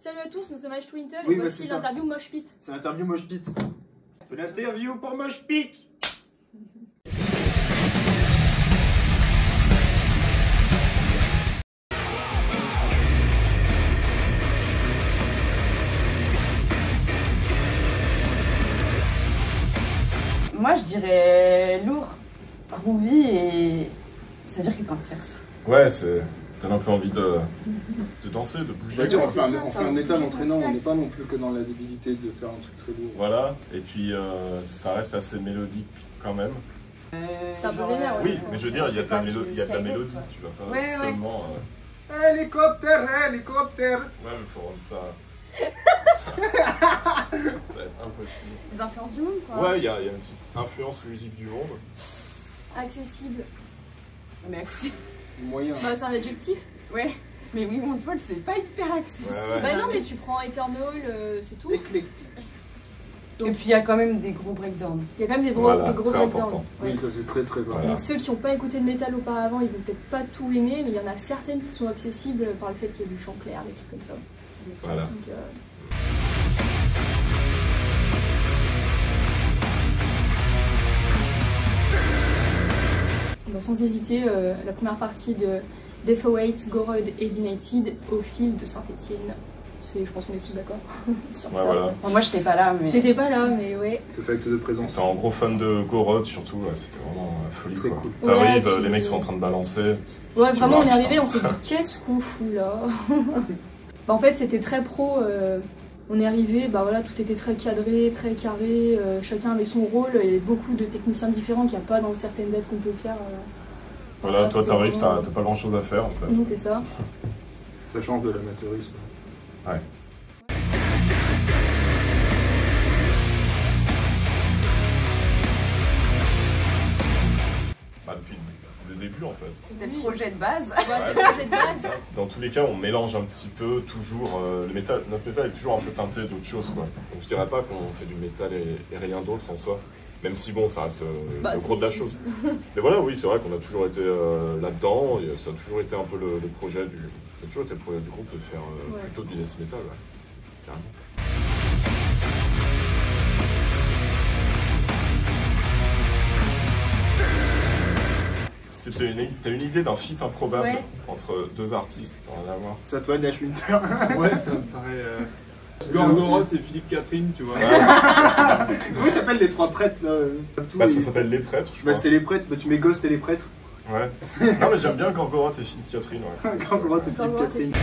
Salut à tous, nous sommes H Winter Oui, et bah, voici l'interview Mosh Pit. C'est l'interview Mosh Pit. C'est l'interview pour Mosh Pit. Moi je dirais lourd, groovy et ça veut dire qu'il peut envie de faire ça. Ouais, c'est. Donne un peu envie de danser, de bouger. On va dire, on fait ça, un métal entraînant, on n'est pas non plus que dans la débilité de faire un truc très lourd. Voilà, et puis ça reste assez mélodique quand même. C'est un peu vénère, ouais. Oui, mais je veux dire, il y a de la mélodie, tu vas pas Ouais, seulement. Hélicoptère, hélicoptère. Ouais, mais faut rendre ça. Ça va être impossible. Les influences du monde quoi. Ouais, il y a une petite influence musique du monde. Accessible. Merci. Moyen. Bah, c'est un adjectif. Ouais, mais oui, mon Paul c'est pas hyper accessible. Ouais. Bah non, mais tu prends Eternal, c'est tout. Éclectique. Et puis il y a quand même des gros breakdowns. Il y a quand même des gros, Voilà, des gros très breakdowns. important. Ouais. Oui, ça c'est très très vrai. Voilà. Donc ceux qui n'ont pas écouté le métal auparavant, ils vont peut-être pas tout aimer, mais il y en a certaines qui sont accessibles par le fait qu'il y a du chant clair, des trucs comme ça. Voilà. Donc, bon, sans hésiter, la première partie de Death Awaits, Gorod et United au fil de Saint-Etienne. Je pense qu'on est tous d'accord sur Ouais, ça. voilà. Bon, moi j'étais pas là, mais. T'étais pas là, mais ouais. C'est fait acte de présence. T'es un gros fan de Gorod surtout, ouais, c'était vraiment folie Très quoi. cool. T'arrives, Ouais, puis- les mecs sont en train de balancer. Ouais, Tu vraiment, vois, on est arrivé, putain. on s'est dit qu'est-ce qu'on fout là. Bah, en fait, c'était très pro. On est arrivé, bah voilà, tout était très cadré, très carré. Chacun avait son rôle. Il y avait beaucoup de techniciens différents qu'il n'y a pas dans certaines dates qu'on peut faire. Voilà, toi c'était t'arrives, vraiment- t'as pas grand chose à faire en fait. C'est ça. Ça change de l'amateurisme. Ouais. Bah, depuis le début en fait. C'était le projet de base. Ouais, c'est le projet de base. Dans tous les cas, on mélange un petit peu toujours le métal. Notre métal est toujours un peu teinté d'autre chose quoi. Donc je dirais pas qu'on fait du métal et rien d'autre en soi. Même si bon, ça reste le gros de la chose. Mais voilà, oui, c'est vrai qu'on a toujours été là-dedans. Et ça a toujours été un peu le projet du. Ça a toujours été le projet du groupe de faire plutôt du death metal, ouais. Carrément. T'as une idée d'un feat improbable Ouais. entre deux artistes, rien à voir. Ça peut être H Winter. Ouais, ça me paraît. Gorgoroth, c'est Philippe Catherine, tu vois. Comment ils s'appellent les trois prêtres là tout, Bah, ça ils- s'appelle Les Prêtres, je Bah, crois. c'est les prêtres, bah, tu mets Ghost et les prêtres. Ouais. Non, mais j'aime bien Gorgoroth et Philippe Catherine, ouais. Gorgoroth et Philippe Gorgoroth et Catherine.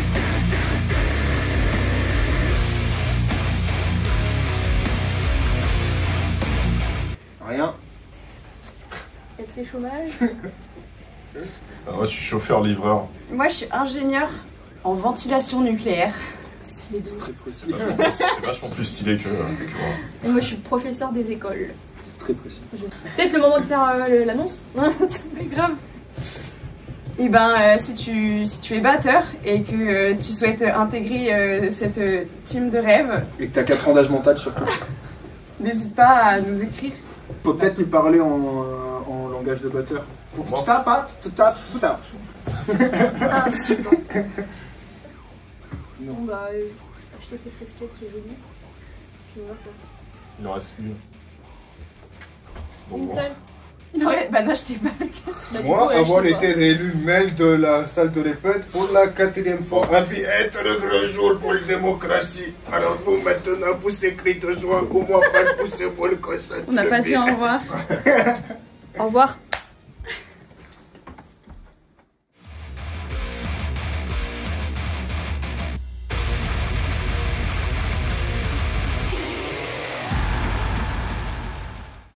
Rien. FC chômage. Moi, je suis chauffeur-livreur. Moi je suis ingénieur en ventilation nucléaire. Stylé de C'est ouf. très précis. C'est vachement plus stylé que moi. Et moi, je suis professeur des écoles. C'est très précis. Peut-être le moment de faire l'annonce. C'est grave. Et ben si tu es batteur et que tu souhaites intégrer cette team de rêve, Et que t'as 4 ans d'âge mental surtout. n'hésite pas à nous écrire. Faut peut-être lui parler en langage de batteur. Bon, Tu tapes, hein, tu tapes, tu tapes. Ah, super. Non. Bon, bah, acheter cette casquette qui est jolie. Tu vois quoi. Il en reste une. Bon, Une bon. seule. Bah n'achetez pas le casque. Bah, du Moi, coup, ouais, avoir achetez pas. été réélu maire de la salle de répète pour la 4e fois. La vie est un grand jour pour la démocratie. Alors vous, maintenant, poussez cri de joie, au moins pas pousser pour le consent. On n'a pas dit au revoir. Au revoir.